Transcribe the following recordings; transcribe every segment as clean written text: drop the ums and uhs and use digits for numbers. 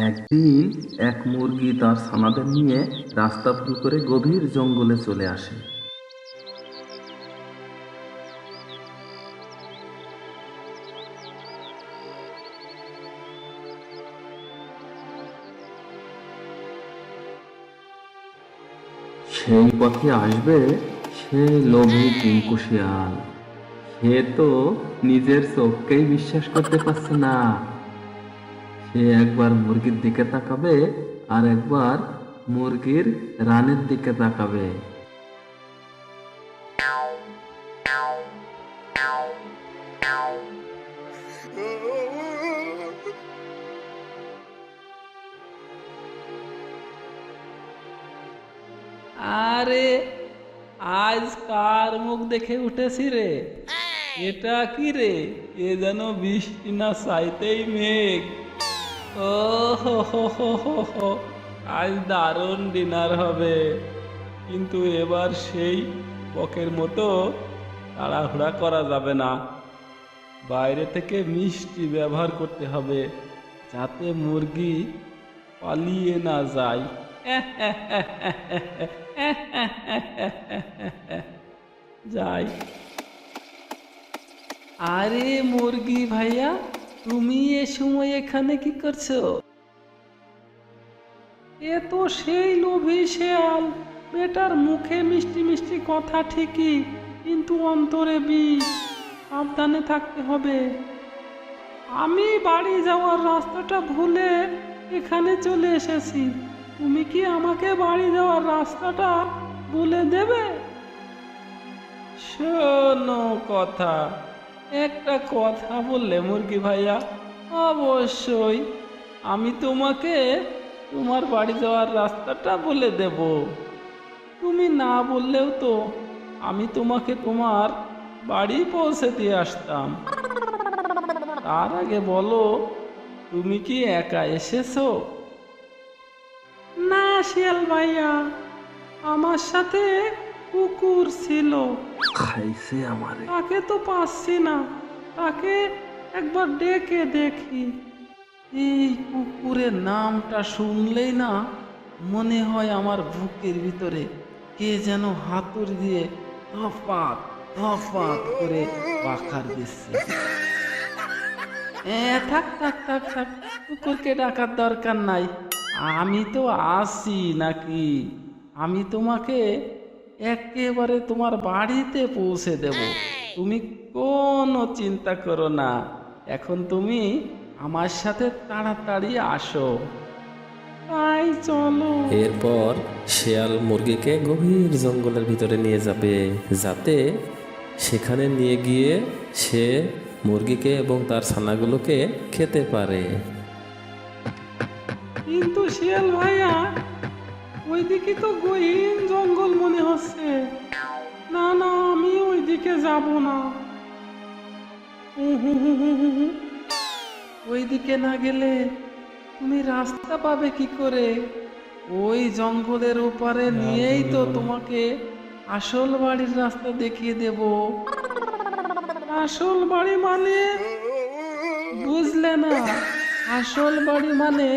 একদিন এক মুরগি তার ছানাদের নিয়ে রাস্তা ভুল করে গভীর জঙ্গলে চলে আসে। সেই পথে আসবে সেই লোভী টিঙ্কু শিয়াল। সে তো নিজের চোখকেই বিশ্বাস করতে পারছে না। সে একবার মুরগির দিকে তাকাবে, আর একবার মুরগির রানের দিকে তাকাবে। আরে, আজ কার মুখ দেখে উঠেছি রে? এটা কি রে? এ যেন বৃষ্টি না চাইতেই মেঘ। ও হো হো হো হো হো, আজ দারুণ ডিনার হবে। কিন্তু এবার সেই বকের মতো তাড়াহুড়া করা যাবে না। বাইরে থেকে মিষ্টি ব্যবহার করতে হবে, যাতে মুরগি পালিয়ে না যায়। যাই। আরে মুরগি ভাইয়া, তুমি এ সময় এখানে কি করছো? এ তো সেই লোভী শেয়াল। বেটার মুখে মিষ্টি মিষ্টি কথা ঠিকই, কিন্তু অন্তরে বিষ। সাবধানে থাকতে হবে। আমি বাড়ি যাওয়ার রাস্তাটা ভুলে এখানে চলে এসেছি। তুমি কি আমাকে বাড়ি যাওয়ার রাস্তাটা বলে দেবে? শোনো কথা, একটা কথা বললে মুরগি ভাইয়া, অবশ্যই আমি তোমাকে তোমার বাড়ি যাওয়ার রাস্তাটা বলে দেব। তুমি না বললেও তো আমি তোমাকে তোমার বাড়ি পৌঁছে দিয়ে আসতাম। তার আগে বলো, তুমি কি একা এসেছো? না শিয়াল ভাইয়া, আমার সাথে কুকুর ছিল। খাইছে আমারে। তাকে তো পাচ্ছি না, তাকে একবার ডেকে দেখি। এই কুকুরের নামটা শুনলেই না মনে হয় আমার বুকের ভিতরে কে যেন হাতুড়ি দিয়ে ধপাত ধপাত করে পাখার দিচ্ছে। থাক থাক থাক থাক, কুকুরকে ডাকার দরকার নাই। আমি তো আসি নাকি? আমি তোমাকে একেবারে তোমার বাড়িতে পৌঁছে দেব। তুমি কোনো চিন্তা করো না। এখন তুমি আমার সাথে তাড়াতাড়ি আসো। তাই চলো। এরপর শেয়াল মুরগিকে গভীর জঙ্গলের ভিতরে নিয়ে যাবে, যাতে সেখানে নিয়ে গিয়ে সে মুরগিকে এবং তার ছানাগুলোকে খেতে পারে। কিন্তু শিয়াল ভাইয়া, ওইদিকে তো গহীন জঙ্গল মনে হচ্ছে। না না, আমি ওইদিকে যাব না। ওইদিকে না গেলে তুমি রাস্তা পাবে কি করে? ওই জঙ্গলের ওপারে নিয়েই তো তোমাকে আসল বাড়ির রাস্তা দেখিয়ে দেব। আসল বাড়ি মানে? বুঝলে না? আসল বাড়ি মানে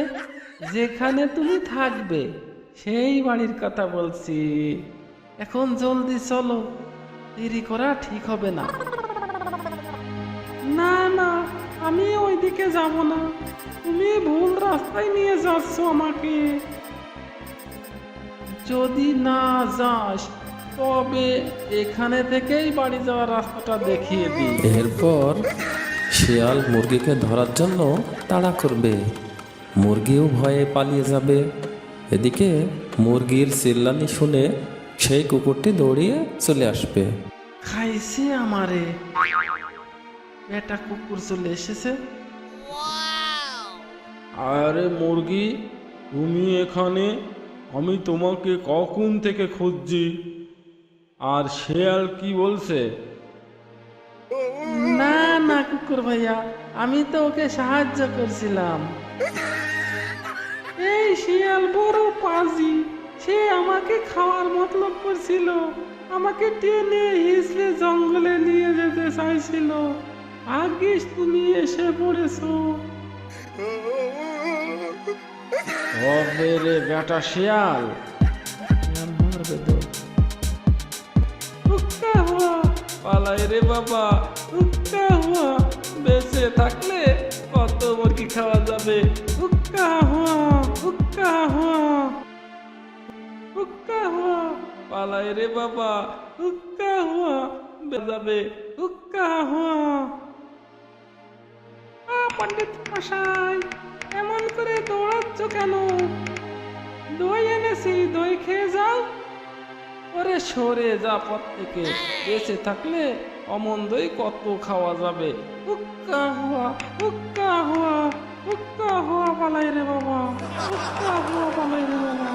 যেখানে তুমি থাকবে, সেই বাড়ির কথা বলছি। এখন জলদি চলো, দেরি করা ঠিক হবে না। না না, আমি ওইদিকে যাব না। তুমি ভুল রাস্তায় নিয়ে যাচ্ছ আমাকে। যদি না যাস, তবে এখানে থেকেই বাড়ি যাওয়ার রাস্তাটা দেখিয়ে দিই। এরপর শিয়াল মুরগিকে ধরার জন্য তাড়া করবে। মুরগিও ভয়ে পালিয়ে যাবে। এদিকে মুরগির চিল্লানি শুনে সেই কুকুরটি দৌড়িয়ে চলে আসবে। খাইছে আমারে। বেটা কুকুর চলে এসেছে। আরে মুরগি, তুমি এখানে? আমি তোমাকে কখন থেকে খুঁজছি। আর শেয়াল কি বলছে? না না কুকুর ভাইয়া, আমি তো ওকে সাহায্য করছিলাম। এই শিয়াল বড় পাজি। সে আমাকে খাওয়ার মতলব করছিল। আমাকে টেনে হিঁচড়ে জঙ্গলে নিয়ে যেতে চাইছিল। ভাগ্যিস তুমি এসে পড়েছো। হবে রে বেটা শিয়াল, শিয়াল মারবে তো। হুক্কা হুয়া, পালাই রে বাবা, হুক্কা হুয়া, বেঁচে থাকলে কত মুরগি খাওয়া যাবে। হুক্কা হুয়া, হুক্কা হুয়া, হুক্কা হুয়া, পালাই রে বাবা, হুক্কা হুয়া, যাবে। হুক্কা হুয়া। পণ্ডিত মশাই, এমন করে দৌড়াচ্ছ কেন? দই এনেছি, দই খেয়ে যাও। ওরে সরে যা পথ থেকে, বেঁচে থাকলে অমন দই কত খাওয়া যাবে। হুক্কা হুয়া, হুক্কা হুয়া, হুক্কা হুয়া, পালাই রে বাবা, হুক্কা হুয়া, পালাই রে বাবা।